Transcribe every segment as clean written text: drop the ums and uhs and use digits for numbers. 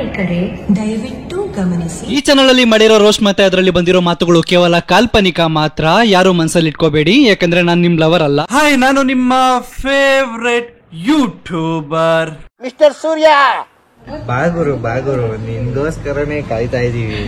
ಪ್ರಯಾಣಿಕರೇ ದಯವಿಟ್ಟು ಗಮನಿಸಿ. ಈ ಚಾನಲ್ ಅಲ್ಲಿ ಮಾಡಿರೋ ರೋಸ್ಟ್ ಮತ್ತೆ ಅದರಲ್ಲಿ ಬಂದಿರೋ ಮಾತುಗಳು ಕೇವಲ ಕಾಲ್ಪನಿಕ ಮಾತ್ರ. ಯಾರು ಮನಸ್ಸಲ್ಲಿ ಇಟ್ಕೋಬೇಡಿ, ಯಾಕಂದ್ರೆ ನಾನು ನಿಮ್ ಲವರ್ ಅಲ್ಲ. ಹಾಯ್, ನಾನು ನಿಮ್ಮ ಫೇವ್ರೆಟ್ ಯೂಟ್ಯೂಬರ್ ಮಿಸ್ಟರ್ ಸೂರ್ಯ. ಬಾಗುರು ನಿನ್ಗೋಸ್ಕರನೇ ಕಾಯ್ತಾ ಇದೀವಿ.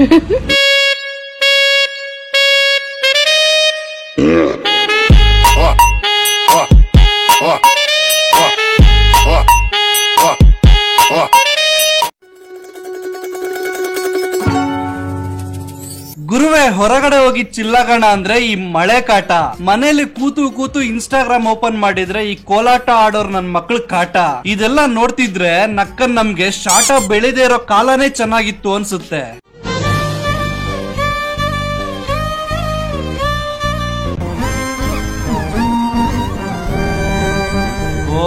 ಗುರುವೆ, ಹೊರಗಡೆ ಹೋಗಿ ಚಿಲ್ಲಗಣ ಅಂದ್ರೆ ಈ ಮಳೆ ಕಾಟ, ಮನೇಲಿ ಕೂತು ಕೂತು ಇನ್ಸ್ಟಾಗ್ರಾಮ್ ಓಪನ್ ಮಾಡಿದ್ರೆ ಈ ಕೋಲಾಟ ಆಡೋರ್ ನನ್ ಮಕ್ಳ ಕಾಟ, ಇದೆಲ್ಲ ನೋಡ್ತಿದ್ರೆ ನಕ್ಕನ್ ನಮ್ಗೆ ಶಾಟ ಬೆಳೆದೇ ಇರೋ ಕಾಲನೇ ಚೆನ್ನಾಗಿತ್ತು ಅನ್ಸುತ್ತೆ.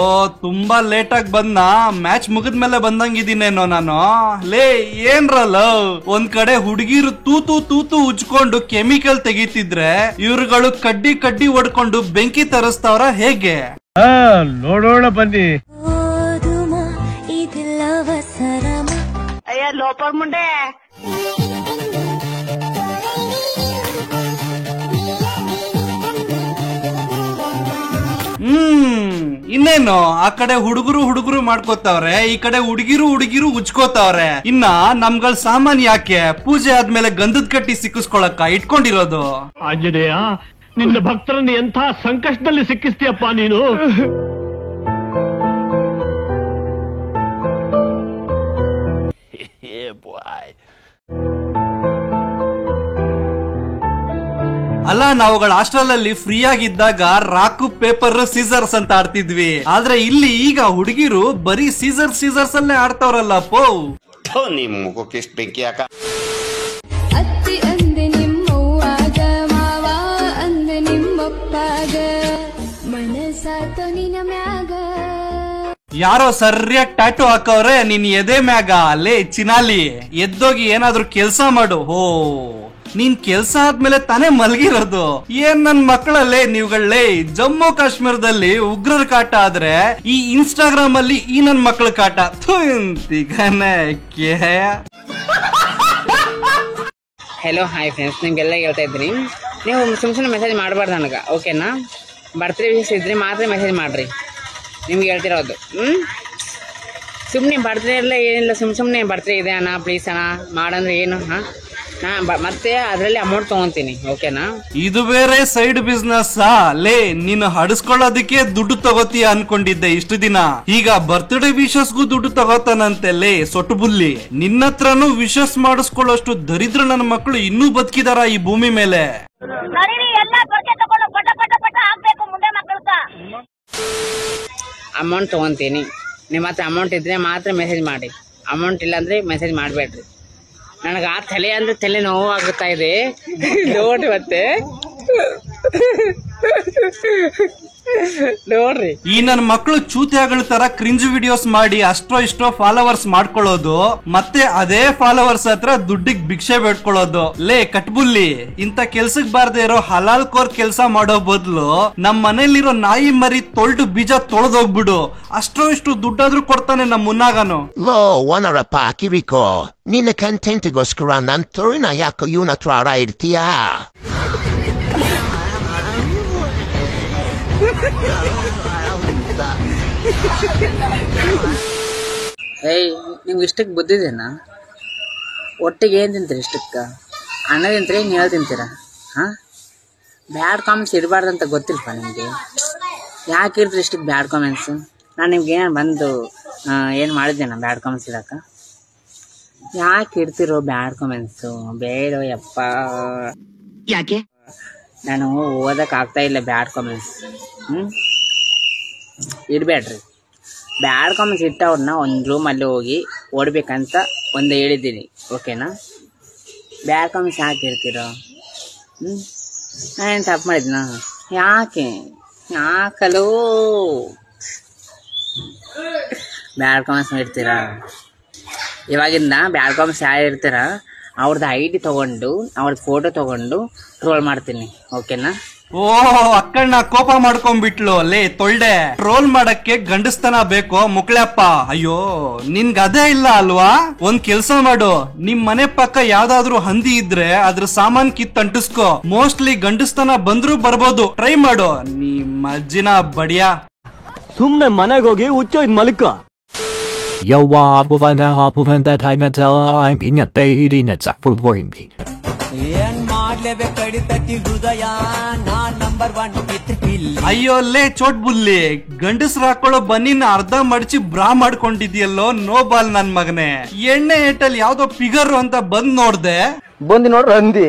ಓ, ತುಂಬಾ ಲೇಟ್ ಆಗಿ ಬಂದ. ಮ್ಯಾಚ್ ಮುಗಿದ್ಮೇಲೆ ಬಂದಂಗಿದ್ದೀನೇನೋ ನಾನು. ಲೇ, ಏನ್ರಲ್ಲ, ಒಂದ್ ಕಡೆ ಹುಡುಗಿರು ತೂತು ತೂತು ಉಜ್ಕೊಂಡು ಕೆಮಿಕಲ್ ತೆಗಿತಿದ್ರೆ ಇವ್ರುಗಳು ಕಡ್ಡಿ ಕಡ್ಡಿ ಹೊಡ್ಕೊಂಡು ಬೆಂಕಿ ತರಿಸ್ತಾವ್ರ ಹೇಗೆ? ನೋಡೋಣ ಬನ್ನಿ. ಅಯ್ಯ ಲೋಪರ್ ಮುಂಡೆ. ಇನ್ನೇನು, ಆ ಕಡೆ ಹುಡುಗರು ಮಾಡ್ಕೋತಾವ್ರೆ, ಈ ಕಡೆ ಹುಡುಗಿರು ಉಜ್ಕೋತಾವ್ರೆ. ಇನ್ನ ನಮ್ಗಳ ಸಾಮಾನ್ಯ ಯಾಕೆ ಪೂಜೆ ಆದ್ಮೇಲೆ ಗಂಧದ ಕಟ್ಟಿ ಸಿಕ್ಕಿಸ್ಕೊಳಕ್ಕ ಇಟ್ಕೊಂಡಿರೋದು? ಆಂಜನೇಯ, ನಿನ್ನ ಭಕ್ತರನ್ನು ಎಂಥ ಸಂಕಷ್ಟದಲ್ಲಿ ಸಿಕ್ಕಿಸ್ತೀಯಪ್ಪ ನೀನು. ಅಲ್ಲ, ನಾವುಗಳ ಹಾಸ್ಟೆಲ್ ಅಲ್ಲಿ ಫ್ರೀ ಆಗಿದ್ದಾಗ ರಾಕು ಪೇಪರ್ ಸೀಸರ್ಸ್ ಅಂತ ಆಡ್ತಿದ್ವಿ. ಆದ್ರೆ ಇಲ್ಲಿ ಈಗ ಹುಡುಗಿರು ಬರೀ ಸೀಸರ್ಸ್ ಅಲ್ಲೇ ಆಡ್ತಾವ್ರಲ್ಲ ಪೋ. ನಿಮ್ ಮುಖಕ್ಕೆ ಎಷ್ಟು ಬೆಂಕಿ ಯಾಕ? ಅತ್ತಿ ಅಂದೆ ನಿಮ್ಮವ್ವಾಗ, ಮಾವ ಅಂದೆ ನಿಮ್ಮಪ್ಪಾಗ, ಮನಸಾತ ನಿನ ಮ್ಯಾಗ. ಯಾರೋ ಸರಿಯಾಗಿ ಟ್ಯಾಟು ಹಾಕವ್ರೆ ನಿನ್ ಎದೆ ಮ್ಯಾಗ. ಅಲ್ಲೇ ಚಿನಾಲಿ, ಎದ್ದೋಗಿ ಏನಾದ್ರು ಕೆಲ್ಸ ಮಾಡು. ಹೋ, ನೀನ್ ಕೆಲ್ಸ ಆದ್ಮೇಲೆ ತಾನೇ ಮಲಗಿರೋದು. ಏನ್ ನನ್ ಮಕ್ಕಳಲ್ಲೇ ನೀವುಗಳೇ. ಜಮ್ಮು ಕಾಶ್ಮೀರದಲ್ಲಿ ಉಗ್ರರ ಕಾಟ ಆದ್ರೆ ಈ ಇನ್ಸ್ಟಾಗ್ರಾಮ್ ಅಲ್ಲಿ ಈ ನನ್ ಮಕ್ಕಳ ಕಾಟ. ಹಲೋ, ಹಾಯ್ ಫ್ರೆಂಡ್ಸ್, ನಿಮ್ಗೆಲ್ಲ ಹೇಳ್ತಾ ಇದ್ದೀನಿ, ನೀವು ಸುಮ್ಮನೆ ಮೆಸೇಜ್ ಮಾಡಬಾರ್ದು ನನಗೆ, ಓಕೆನಾ? ಬರ್ತ್ಡೇ ವಿಶೇಷ ಇದ್ರೆ ಮಾತ್ರ ಮೆಸೇಜ್ ಮಾಡ್ರಿ, ನಿಮ್ಗೆ ಹೇಳ್ತಿರೋದು. ಸುಮ್ಮನೆ ಬರ್ತ್ಡೇ ಎಲ್ಲ ಏನಿಲ್ಲ, ಸುಮ್ಮನೆ ಬರ್ತ್ಡೇ ಇದೆ ಅಣ್ಣ ಪ್ಲೀಸ್ ಅಣ್ಣ ಮಾಡಂದ್ರೆ ಏನು? ಮತ್ತೆ ಅದರಲ್ಲಿ ಅಮೌಂಟ್ ತಗೊಂತೀನಿ, ಓಕೆನಾ? ಇದು ಬೇರೆ ಸೈಡ್ ಬಿಸ್ನೆಸ್. ಲೇ, ನೀನು ಹಡಿಸ್ಕೊಳ್ಳೋದಕ್ಕೆ ದುಡ್ಡು ತಗೋತೀಯ ಅನ್ಕೊಂಡಿದ್ದೆ ಇಷ್ಟು ದಿನ. ಈಗ ಬರ್ತ್ಡೇ ವಿಶಸ್ಗೂ ದುಡ್ಡು ತಗೋತಾನಂತೆ. ಲೇ ಸೊಟ್ಟು ಬುಲ್ಲಿ, ನಿನ್ನತ್ರನು ವಿಶಸ್ ಮಾಡಿಸ್ಕೊಳ್ಳೋಷ್ಟು ದರಿದ್ರ ನನ್ನ ಮಕ್ಕಳು ಇನ್ನೂ ಬದುಕಿದಾರ ಈ ಭೂಮಿ ಮೇಲೆ? ಅಮೌಂಟ್ ತಗೊಂತೀನಿ. ನಿಮ್ಮ ಹತ್ರ ಅಮೌಂಟ್ ಇದ್ರೆ ಮಾತ್ರ ಮೆಸೇಜ್ ಮಾಡಿ, ಅಮೌಂಟ್ ಇಲ್ಲ ಅಂದ್ರೆ ಮೆಸೇಜ್ ಮಾಡಬೇಡ್ರಿ. ನನಗೆ ಆ ತಲೆ ಅಂದ್ರೆ ತಲೆ ನೋವು ಆಗುತ್ತಾ ಇದೆ ನೋಡಿ. ಮತ್ತೆ ನೋಡ್ರಿ, ಈ ನನ್ನ ಮಕ್ಕಳು ಚೂತಿಯಾಗಳ ತರ ಕ್ರಿಂಜ್ ವಿಡಿಯೋಸ್ ಮಾಡಿ ಅಷ್ಟೋ ಇಷ್ಟೋ ಫಾಲೋವರ್ಸ್ ಮಾಡ್ಕೊಳ್ಳೋದು, ಮತ್ತೆ ಅದೇ ಫಾಲೋವರ್ಸ್ ಹತ್ರ ದುಡ್ಡಿಗೆ ಭಿಕ್ಷೆ ಬೇಡ್ಕೊಳ್ಳೋದು. ಲೇ ಕಟ್ಬುಲ್ಲಿ, ಇಂತ ಕೆಲ್ಸಕ್ ಬಾರ್ದೇ ಇರೋ ಹಲಾಲ್ ಕೋರ್ ಕೆಲ್ಸ ಮಾಡೋ ಬದ್ಲು ನಮ್ ಮನೇಲಿರೋ ನಾಯಿ ಮರಿ ತೊಳ್ದು ಬೀಜ ತೊಳೆದೋಗ್ಬಿಡು. ಅಷ್ಟೋ ಇಷ್ಟು ದುಡ್ಡಾದ್ರೂ ಕೊಡ್ತಾನೆ ನಮ್ ಮುನ್ನಾಗನು. ಲೋ ಓನರಪ್ಪ ಕಿವಿಕೋ, ನಿನ್ನ ಕಂಟೆಂಟ್ಗೋಸ್ಕರ ನನ್ ತೋರಿನ ಯಾಕೋ ಇವನ ಹತ್ರ ಆಡ ಇರ್ತೀಯಾ? ಏಯ್, ನಿಮ್ಗೆ ಇಷ್ಟಕ್ಕೆ ಬುದ್ಧಿದೇನಾ? ಒಟ್ಟಿಗೆ ಏನು ತಿಂತೀರಿ ಇಷ್ಟಕ್ಕ? ಅನ್ನ ತಿಂತೀರಿ, ನೀರು ತಿಂತೀರಾ? ಹಾಂ, ಬ್ಯಾಡ್ ಕಾಮೆಂಟ್ಸ್ ಇರಬಾರ್ದಂತ ಗೊತ್ತಿಲ್ಲಪ್ಪ ನಿಮಗೆ? ಯಾಕೆ ಇರ್ತೀರಿ ಇಷ್ಟಕ್ಕೆ ಬ್ಯಾಡ್ ಕಾಮೆಂಟ್ಸು? ನಾನು ನಿಮ್ಗೆ ಏನು ಬಂದು ಏನು ಮಾಡಿದ್ದೇನ ಬ್ಯಾಡ್ ಕಾಮೆಂಟ್ಸ್ ಇಡಕ್ಕ? ಯಾಕೆ ಇರ್ತಿರೋ ಬ್ಯಾಡ್ ಕಾಮೆಂಟ್ಸು? ಬೇಡ ಯಪ್ಪ. ಯಾಕೆ? ನಾನು ಓದಕ್ಕೆ ಆಗ್ತಾ ಇಲ್ಲ ಬ್ಯಾಡ್ ಕಾಮೆಂಟ್ಸ್. ಇಡಬೇಡ್ರಿ. ಬ್ಯಾಡ್ ಕಾಮೆಂಟ್ಸ್ ಇಟ್ಟವ್ರನ್ನ ಒಂದು ರೂಮಲ್ಲಿ ಹೋಗಿ ಓಡಬೇಕಂತ ಒಂದು ಹೇಳಿದ್ದೀನಿ, ಓಕೆನಾ? ಬ್ಯಾಡ್ ಕಾಮೆಂಟ್ಸ್ ಯಾಕೆ ಇರ್ತೀರೋ? ನಾನೇನು ತಪ್ಪು ಮಾಡಿದ್ನ? ಯಾಕಲೋ ಬ್ಯಾಡ್ ಕಾಮೆಂಟ್ಸ್ ಇಡ್ತೀರಾ? ಇವಾಗಿಂದ ಬ್ಯಾಡ್ ಕಾಮೆಂಟ್ಸ್ ಯಾರು ಇರ್ತೀರ ಅವ್ರದ್ದು ID ತೊಗೊಂಡು ಅವ್ರದ್ದು ಫೋಟೋ ತೊಗೊಂಡು ಟ್ರೋಲ್ ಮಾಡ್ತೀನಿ, ಓಕೆನಾ? ಓ ಅಕ್ಕಣ್ಣ ಕೋಪ ಮಾಡ್ಕೊಂಡ್ಬಿಟ್ಲು ಲೇ ತೊಳ್ಡೆ. ಟ್ರೋಲ್ ಮಾಡಕ್ಕೆ ಗಂಡಸ್ತನ ಬೇಕು ಮುಕ್ಳಪ್ಪ. ಅಯ್ಯೋ ನಿನ್ಗ ಅದೇ ಇಲ್ಲ ಅಲ್ವಾ? ಒಂದ್ ಕೆಲ್ಸ ಮಾಡು, ನಿಮ್ ಮನೆ ಪಕ್ಕ ಯಾವ್ದಾದ್ರು ಹಂದಿ ಇದ್ರೆ ಅದ್ರ ಸಾಮಾನ್ ಕಿತ್ ಅಂಟಿಸ್ಕೋ. ಮೋಸ್ಟ್ಲಿ ಗಂಡಸ್ತನ ಬಂದ್ರು ಬರ್ಬೋದು, ಟ್ರೈ ಮಾಡು. ನಿಮ್ಮ ಅಜ್ಜಿನ ಬಡಿಯಾ. ಸುಮ್ನೆ ಮನೆಗೆ ಹೋಗಿ ಹುಚ್ಚೋಯ್ದ್ ಮಲ್ಕ. ಏನ್ ಮಾಡ್ಲೇಬೇಕು ಕಡಿತತಿ ಹೃದಯ ನಾನ್ ನಂಬರ್ 1 ಪಿತ್ರಿಪಿಲ್ಲಿ. ಅಯ್ಯೋ ಲೇ ಚೋಟ್ ಬುಲ್ಲಿ, ಗಂಡಸ್ರು ಹಾಕೊಳ್ಳೋ ಬನ್ನಿನ ಅರ್ಧ ಮಡಚಿ ಬ್ರಾ ಮಾಡ್ಕೊಂಡಿದ್ಯಲ್ಲೋ ನೋಬಾಲ್ ನನ್ ಮಗನೆ. ಎಣ್ಣೆ ಏಟಲ್ ಯಾವ್ದೋ ಫಿಗರ್ ಅಂತ ಬಂದ್ ನೋಡ್ದೆ, ಬಂದು ನೋಡ್ರಿ ಹಂದಿ.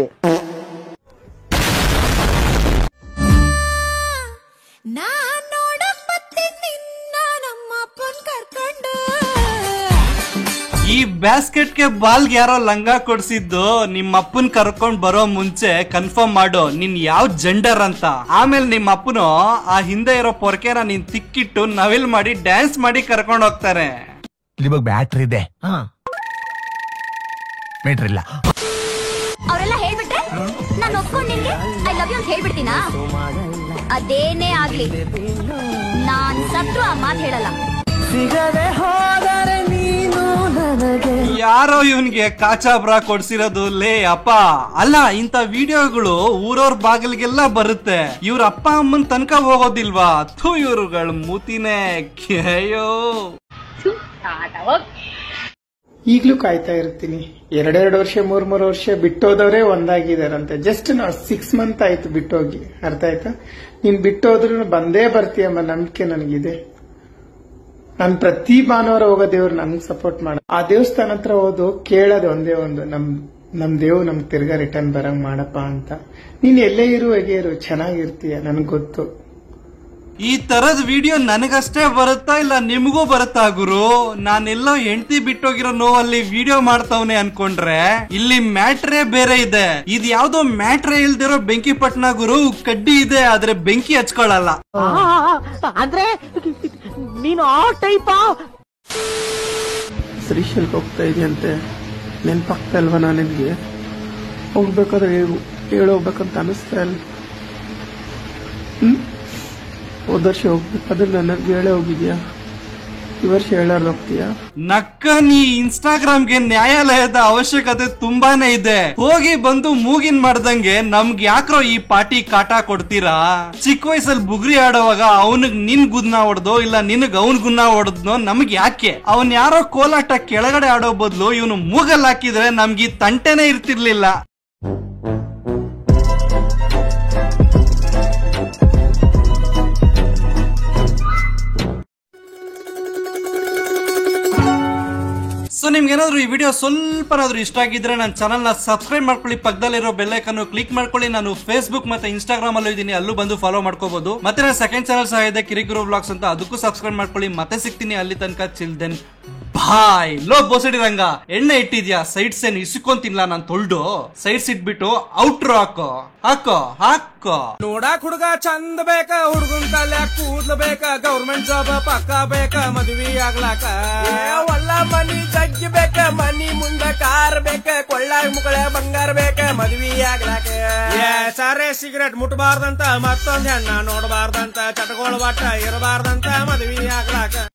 ಈ ಬ್ಯಾಸ್ಕೆಟ್ಗೆ ಬಾಲ್ಗೆ ಯಾರೋ ಲಂಗ ಕೊಡ್ಸಿದ್ದು ನಿಮ್ಮ ಅಪ್ಪನ್ ಕರ್ಕೊಂಡ್ ಬರೋ ಮುಂಚೆ ಕನ್ಫರ್ಮ್ ಮಾಡು ನಿನ್ ಯಾವ ಜೆಂಡರ್ ಅಂತ. ಆಮೇಲೆ ನಿಮ್ಮ ಅಪ್ಪನು ಆ ಹಿಂದೆ ಇರೋ ಪೊರ್ಕೆನ ನೀನ್ ತಿಕ್ಕಿಟ್ಟು ನವಿಲ್ ಮಾಡಿ ಡ್ಯಾನ್ಸ್ ಮಾಡಿ ಕರ್ಕೊಂಡ್ ಹೋಗ್ತಾರೆ. ಇವಾಗ ಬ್ಯಾಟ್ರಿ ಇದೆ, ಬ್ಯಾಟ್ರಿ ಇಲ್ಲ. ಅವರೆಲ್ಲ ಹೇಳ್ಬಿಟ್ರೆ ನಾನು ಒಪ್ಕೊಂಡು ನಿನ್ಗೆ ಐ ಲವ್ ಯು ಅಂತ ಹೇಳ್ಬಿಡ್ತೀನಾ? ಅದೇನೇ ಆಗ್ಲಿ ನಾನ್ ಸತ್ರು ಆ ಮಾತು ಹೇಳಲ್ಲ. ಸಿಗದೆ ಹೋದರೆ ನೀನು ನನಗೆ. ಯಾರೋ ಇವನ್ಗೆ ಕಾಚಾಬ್ರಾ ಕೊಡ್ಸಿರೋದು ಲೇ ಅಪ್ಪ. ಅಲ್ಲ ಇಂತ ವಿಡಿಯೋಗಳು ಊರವ್ರ ಬಾಗಿಲಿಗೆಲ್ಲ ಬರುತ್ತೆ, ಇವ್ರ ಅಪ್ಪ ಅಮ್ಮನ್ ತನಕ ಹೋಗೋದಿಲ್ವಾ? ಥೂ ಇವ್ರುಗಳ ಮೂತಿನೇ. ಅಯ್ಯೋ ಈಗ್ಲೂ ಕಾಯ್ತಾ ಇರ್ತೀನಿ. 2 ವರ್ಷ 3 ವರ್ಷ ಬಿಟ್ಟೋದವರೇ ಒಂದಾಗಿದಾರಂತೆ. ಜಸ್ಟ್ ನಾವು 6 ಮಂತ್ ಆಯ್ತು ಬಿಟ್ಟೋಗಿ. ಅರ್ಥ ಆಯ್ತಾ? ನೀನ್ ಬಿಟ್ಟೋದ್ರು ಬಂದೇ ಬರ್ತೀಯಮ್ಮ, ನಂಬಿಕೆ ನನಗಿದೆ. ನಾನ್ ಪ್ರತಿ ಭಾನುವಾರ ಹೋಗೋ ದೇವ್ರು ನನ್ಗೆ ಸಪೋರ್ಟ್ ಮಾಡ. ಆ ದೇವಸ್ಥಾನ ಹತ್ರ ಹೋದು ಕೇಳೋದು ಒಂದೇ ಒಂದು, ನಮ್ ದೇವ್ ನಮ್ಗೆ ತಿರ್ಗಾ ರಿಟರ್ನ್ ಬರಂಗ್ ಮಾಡಪ್ಪ ಅಂತ. ನೀನ್ ಎಲ್ಲೇ ಇರು ಹೇಗೆ ಇರು ಚೆನ್ನಾಗಿರ್ತೀಯ, ನನ್ಗೆ ಗೊತ್ತು. ಈ ತರದ್ ವಿಡಿಯೋ ನನಗಷ್ಟೇ ಬರುತ್ತಾ ಇಲ್ಲ ನಿಮಗೂ ಬರುತ್ತಾ ಗುರು? ನಾನೆಲ್ಲೋ ಹೆಂಡತಿ ಬಿಟ್ಟೋಗಿರೋ ನೋವಲ್ಲಿ ವಿಡಿಯೋ ಮಾಡ್ತಾವ್ನೆ ಅನ್ಕೊಂಡ್ರೆ ಇಲ್ಲಿ ಮ್ಯಾಟ್ರೇ ಬೇರೆ ಇದೆ. ಇದ್ ಯಾವ್ದೋ ಮ್ಯಾಟ್ರೇ ಇಲ್ದಿರೋ ಬೆಂಕಿ ಪಟ್ನ ಗುರು. ಕಡ್ಡಿ ಇದೆ ಆದ್ರೆ ಬೆಂಕಿ ಹಚ್ಕೊಳಲ್ಲ. ಅಂದ್ರೆ ನೀನು ಆ ಟೈಪ್. ಶ್ರೀಶೈಲಕ್ಕೆ ಹೋಗ್ತಾ ಇದೆಯಂತೆ, ನೆನ್ಪಾಗ್ತಾ ಇಲ್ವಾ ನಾ ನಿನ್ಗೆ? ಹೋಗ್ಬೇಕಾದ್ರೆ ಹೇಳೋಗ್ಬೇಕಂತ ಅನಿಸ್ತಾ ಇಲ್ಲ. ಹೋದ ವರ್ಷ ಹೋಗ್ಬೇಕಾದ್ರೆ ನನಗೆ ಹೇಳೇ ಹೋಗಿದ್ಯಾ, ಈ ವರ್ಷ ಹೇಳಾರ್ದು ಹೋಗ್ತೀಯಾ? ನಕ್ಕ ನೀ ಇನ್ಸ್ಟಾಗ್ರಾಮ್ಗೆ ನ್ಯಾಯಾಲಯದ ಅವಶ್ಯಕತೆ ತುಂಬಾನೇ ಇದೆ. ಹೋಗಿ ಬಂದು ಮೂಗಿನ್ ಮಾಡ್ದಂಗೆ ನಮ್ಗೆ ಯಾಕ್ರೋ ಈ ಪಾರ್ಟಿ ಕಾಟ ಕೊಡ್ತೀರಾ? ಚಿಕ್ಕ ವಯಸ್ಸಲ್ಲಿ ಬುಗ್ರಿ ಆಡೋವಾಗ ಅವನಿಗ್ ನಿನ್ ಗುದ್ನ ಹೊಡೆದೋ ಇಲ್ಲ ನಿನಗ್ ಅವನ್ ಗುನ್ನ ಹೊಡೆದ್ನೋ ನಮ್ಗೆ ಯಾಕೆ? ಅವನ್ ಯಾರೋ ಕೋಲಾಟ ಕೆಳಗಡೆ ಆಡೋ ಬದಲು ಇವನು ಮೂಗಲ್ ಹಾಕಿದ್ರೆ ನಮ್ಗೆ ಈ ತಂಟೆನೇ ಇರ್ತಿರ್ಲಿಲ್ಲ. ಸೊ ನಿಮ್ಗೆ ಏನಾದ್ರು ಈ ವಿಡಿಯೋ ಸ್ವಲ್ಪನಾದ್ರೂ ಇಷ್ಟ ಆಗಿದ್ರೆ ನನ್ನ ಚಾನಲ್ ನ ಸಬ್ಸ್ಕ್ರೈಬ್ ಮಾಡ್ಕೊಳ್ಳಿ, ಪಕ್ಕದಲ್ಲಿರೋ ಬೆಲ್ ಐಕಾನ್ ಕ್ಲಿಕ್ ಮಾಡ್ಕೊಳ್ಳಿ. ನಾನು ಫೇಸ್ಬುಕ್ ಮತ್ತೆ ಇನ್ಸ್ಟಾಗ್ರಾಮ್ ಅಲ್ಲೂ ಇದೀನಿ, ಅಲ್ಲೂ ಬಂದು ಫಾಲೋ ಮಾಡ್ಕೋಬಹುದು. ಮತ್ತೆ ನನ್ನ ಸೆಕೆಂಡ್ ಚಾನಲ್ ಸಹ ಇದೆ ಕಿರಿಗುರು ವ್ಲಾಗ್ಸ್ ಅಂತ, ಅದಕ್ಕೂ ಸಬ್ಸ್ಕ್ರೈಬ್ ಮಾಡ್ಕೊಳ್ಳಿ. ಮತ್ತೆ ಸಿಗ್ತೀನಿ ಅಲ್ಲಿ ತನಕ. Chill then bye. ಲೋ ಬೋಸಡಿ ರಂಗ, ಎಣ್ಣೆ ಇಟ್ಟಿದ್ಯಾ ಸೈಡ್ಸ್ ಏನ್ ಇಸ್ಕೊಂತಿನ್ಲ ನಾನ್ ತೊಳ್ದು? ಸೈಡ್ಸ್ ಇಟ್ಬಿಟ್ಟು ಔಟ್ರೋ ಹಾಕೋ ಹಾಕೋ ಹಾಕೋ. ನೋಡಾಕ್ ಹುಡುಗ ಚಂದ ಬೇಕ, ಹುಡುಗನ್ ತಲೆ ಕೂದ್ಲು ಬೇಕ, ಗೌರ್ಮೆಂಟ್ ಜಾಬ್ ಪಕ್ಕ ಬೇಕ, ಮದ್ವಿ ಆಗ್ಲಾಕ ಒಳ್ಳ ಮನಿ ಜಗ್ಗಿ ಬೇಕ, ಮನಿ ಮುಂದ ಕಾರ್ ಬೇಕ, ಕೊಳ್ಳಾಗ ಮುಕ್ಕಳೆ ಬಂಗಾರ ಬೇಕ, ಮದ್ವಿ ಆಗ್ಲಾಕ. ಸಾರೆ ಸಿಗರೇಟ್ ಮುಟ್ಬಾರ್ದಂತ, ಮತ್ತೊಂದ್ ಹೆಣ್ಣ ನೋಡ್ಬಾರ್ದಂತ, ಚಟಗೋಳ ಒಟ್ಟ ಇರಬಾರ್ದಂತ, ಮದ್ವಿ ಆಗ್ಲಾಕ.